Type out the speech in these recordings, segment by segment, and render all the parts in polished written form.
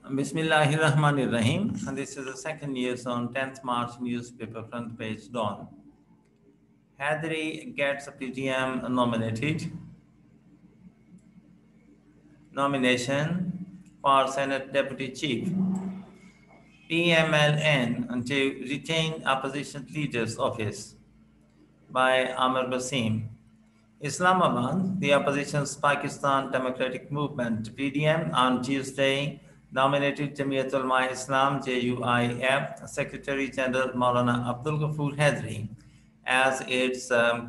Bismillahirrahmanirrahim. And this is the second news on 10th March newspaper front page dawn. Hadri gets a PTM nomination for Senate Deputy Chief. PMLN to retain opposition leader's office by Amr Basim. Islamabad, the opposition's Pakistan Democratic Movement (PDM) on Tuesday nominated Jamiat Ulama Islam (JUIF) Secretary General Maulana Abdul Ghaffur Hadri as its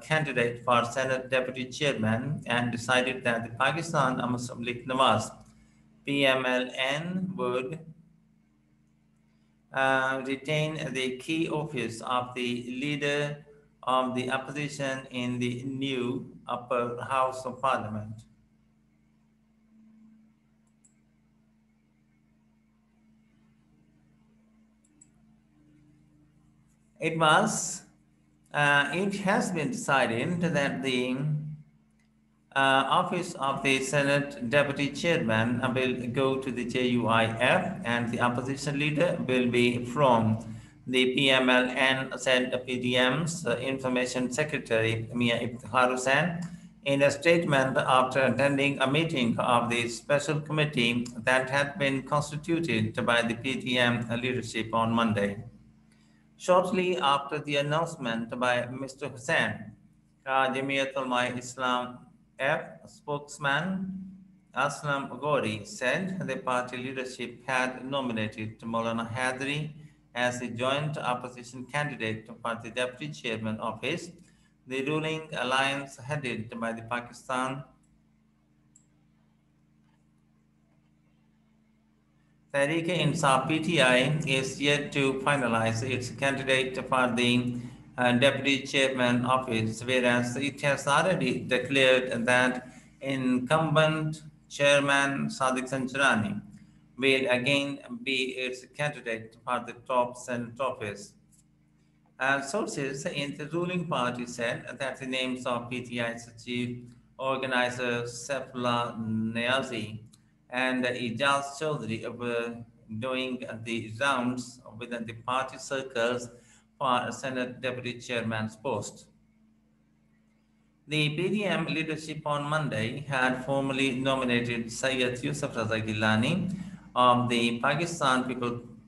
candidate for Senate Deputy Chairman and decided that the Pakistan Muslim League Nawaz (PMLN) would retain the key office of the leader of the opposition in the new upper house of parliament. It has been decided that the office of the Senate Deputy Chairman will go to the JUIF and the opposition leader will be from the PMLN, said PDM's Information Secretary Mia Iftihar Hussain in a statement after attending a meeting of the special committee that had been constituted by the PDM leadership on Monday. Shortly after the announcement by Mr. Hussain, Jamiat Ulama Islam F spokesman Aslam Ghori said the party leadership had nominated Maulana Hadri as the joint opposition candidate for the deputy chairman office. The ruling alliance headed by the Pakistan Tehreek-e-Insaf (PTI) is yet to finalize its candidate for the deputy chairman office, whereas it has already declared that incumbent chairman Sadiq Sanjarani will again be its candidate for the top Senate office. Sources in the ruling party said that the names of PTI's chief organizer Saifullah Niazi and Ijaz Chaudhry were doing the rounds within the party circles for Senate Deputy Chairman's post. The PDM leadership on Monday had formally nominated Syed Yusuf Raza Gilani of the Pakistan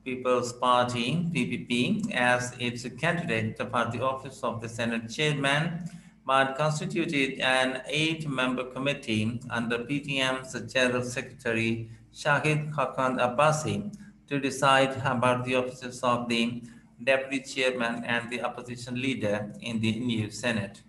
People's Party (PPP) as its candidate for the office of the Senate Chairman, but constituted an 8-member committee under PTM's General Secretary Shahid Khaqan Abbasi to decide about the offices of the Deputy Chairman and the opposition leader in the new Senate.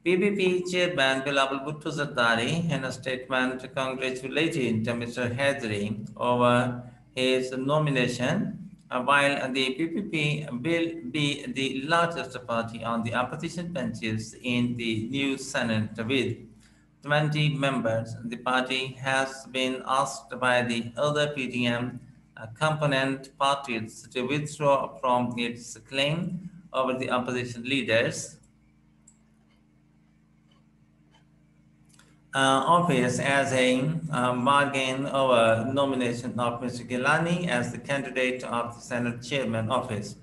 PPP Chairman Bilal Bhutto Zardari, in a statement, congratulated Mr. Hadri over his nomination, while the PPP will be the largest party on the opposition benches in the new Senate with 20 members. The party has been asked by the other PDM component parties to withdraw from its claim over the opposition leaders' office as a bargain over nomination of Mr. Gilani as the candidate of the Senate Chairman office.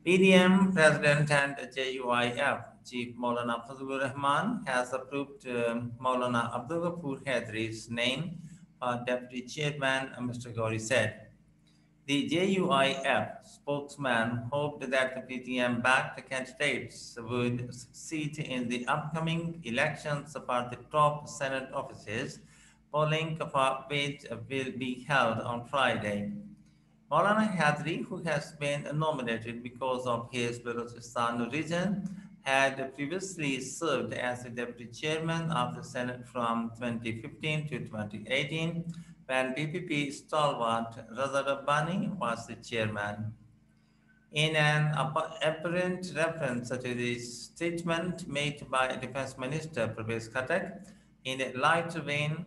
PDM President and JUIF Chief Maulana Fazlur Rahman has approved Maulana Abdul Ghaffur Hadri's name for Deputy Chairman, Mr. Gauri said. The JUIF spokesman hoped that the PTM-backed candidates would succeed in the upcoming elections for the top Senate offices, polling for which will be held on Friday. Maulana Hadri, who has been nominated because of his Balochistan region, had previously served as the deputy chairman of the Senate from 2015 to 2018, when PPP stalwart Raza Rabbani was the chairman. In an apparent reference to the statement made by Defense Minister Pervez Khattak in a light vein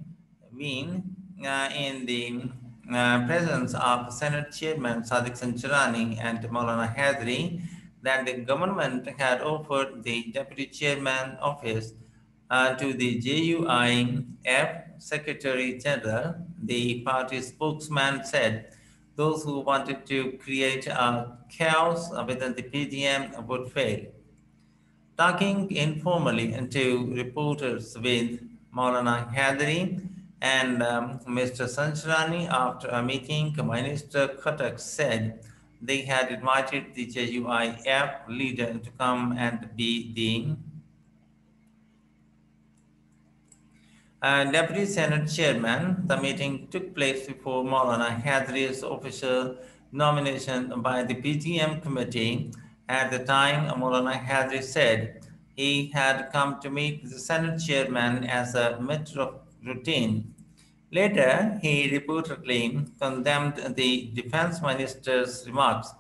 in the presence of Senate Chairman Sadiq Sanjarani and Maulana Hadri, that the government had offered the deputy chairman office to the JUIF Secretary General, the party spokesman said those who wanted to create a chaos within the PDM would fail. Talking informally to reporters with Maulana Hadri and Mr. Sanchrani after a meeting, Minister Khattak said they had invited the JUIF leader to come and be the Deputy Senate Chairman. The meeting took place before Maulana Hadri's official nomination by the PGM committee. At the time, Maulana Hadri said he had come to meet the Senate Chairman as a matter of routine. Later, he reportedly condemned the Defense Minister's remarks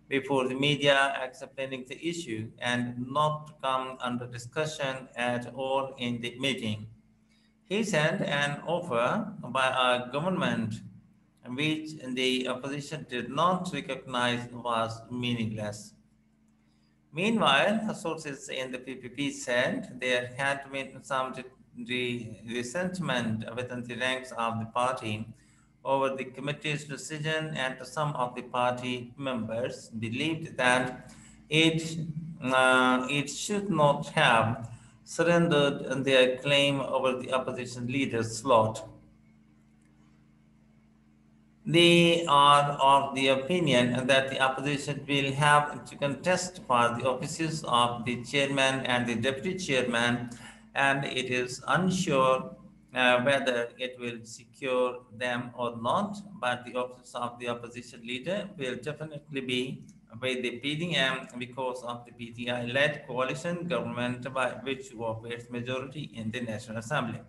before the media, explaining the issue and not to come under discussion at all in the meeting. He said an offer by a government which the opposition did not recognize was meaningless. Meanwhile, sources in the PPP said there had been some resentment within the ranks of the party over the committee's decision, and some of the party members believed that it should not have surrendered their claim over the opposition leader's slot. They are of the opinion that the opposition will have to contest for the offices of the chairman and the deputy chairman, and it is unsure whether it will secure them or not, but the office of the opposition leader will definitely be with the PDM because of the PTI-led coalition government by which operates majority in the National Assembly.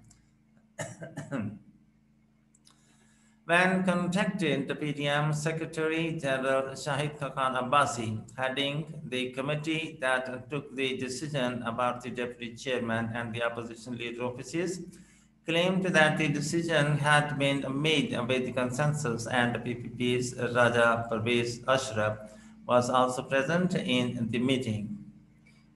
When contacted, the PDM Secretary General Shahid Khaqan Abbasi, heading the committee that took the decision about the deputy chairman and the opposition leader offices, claimed that the decision had been made with the consensus, and the PPP's Raja Parvez Ashraf was also present in the meeting.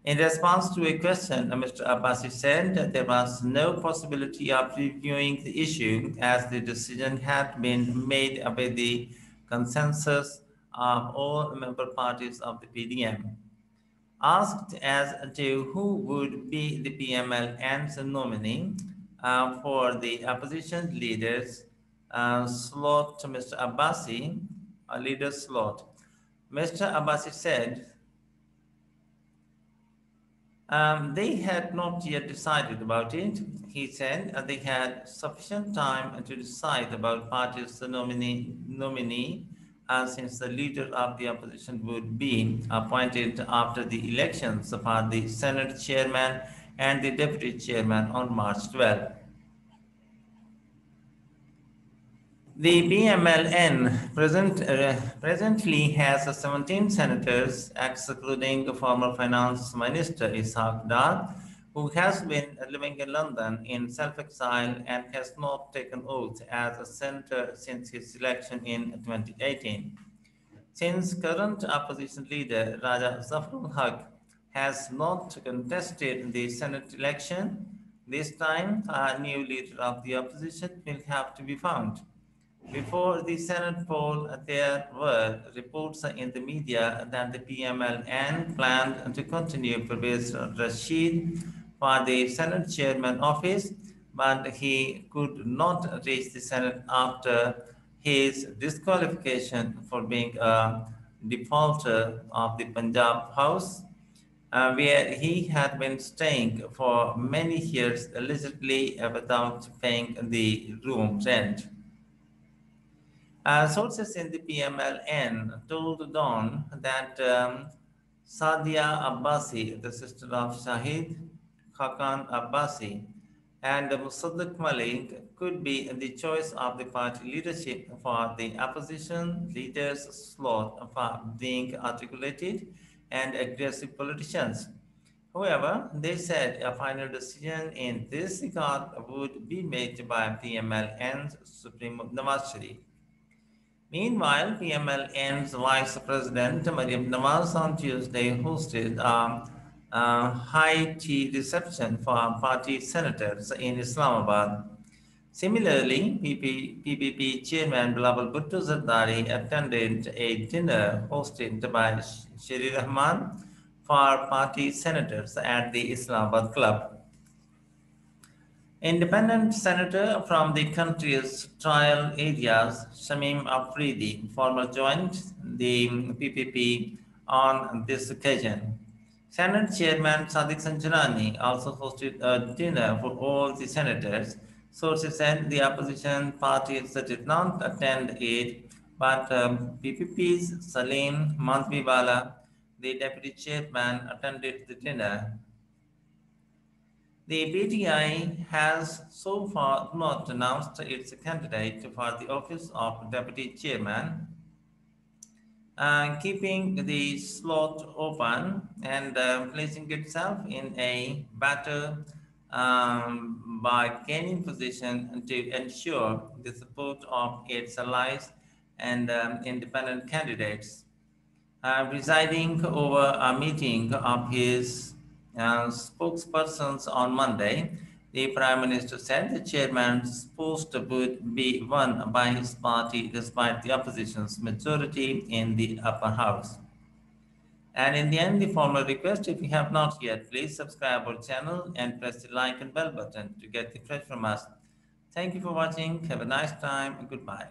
In response to a question, Mr. Abbasi said that there was no possibility of reviewing the issue as the decision had been made with the consensus of all member parties of the PDM. Asked as to who would be the PMLN's nominee for the opposition leader's slot, Mr. Abbasi, a leader's slot, Mr. Abbasi said they had not yet decided about it. He said they had sufficient time to decide about party's nominee since the leader of the opposition would be appointed after the elections for the Senate chairman and the deputy chairman on March 12. The PMLN presently has 17 senators, excluding former Finance Minister Ishaq Dar, who has been living in London in self-exile and has not taken oath as a senator since his election in 2018. Since current opposition leader Raja Zafrul Haq has not contested the Senate election, this time a new leader of the opposition will have to be found. Before the Senate poll, there were reports in the media that the PMLN planned to continue Pervez Rashid for the Senate chairman office, but he could not reach the Senate after his disqualification for being a defaulter of the Punjab House, where he had been staying for many years allegedly without paying the room rent. Sources in the PMLN told Dawn that Sadia Abbasi, the sister of Shahid Khaqan Abbasi, and Musaddiq Malik could be the choice of the party leadership for the opposition leader's slot for being articulated and aggressive politicians. However, they said a final decision in this regard would be made by PMLN's Supreme Nawaz Sharif. Meanwhile, PMLN's Vice President Mariam Nawaz on Tuesday hosted high tea reception for party senators in Islamabad. Similarly, PPP Chairman Bilawal Bhutto Zardari attended a dinner hosted by Shri Rahman for party senators at the Islamabad Club. Independent senator from the country's trial areas, Shamim Afridi, former joined the PPP on this occasion. Senate Chairman Sadiq Sanjurani also hosted a dinner for all the senators. Sources said the opposition parties did not attend it, but PPP's Salim Mantviwala, the deputy chairman, attended the dinner. The BDI has so far not announced its candidate for the office of deputy chairman, keeping the slot open and placing itself in a battle by gaining position to ensure the support of its allies and independent candidates. Presiding over a meeting of his spokespersons on Monday, the Prime Minister said the chairman's post would be won by his party despite the opposition's majority in the upper house. And in the end, the formal request, if you have not yet, please subscribe our channel and press the like and bell button to get the fresh from us. Thank you for watching. Have a nice time and goodbye.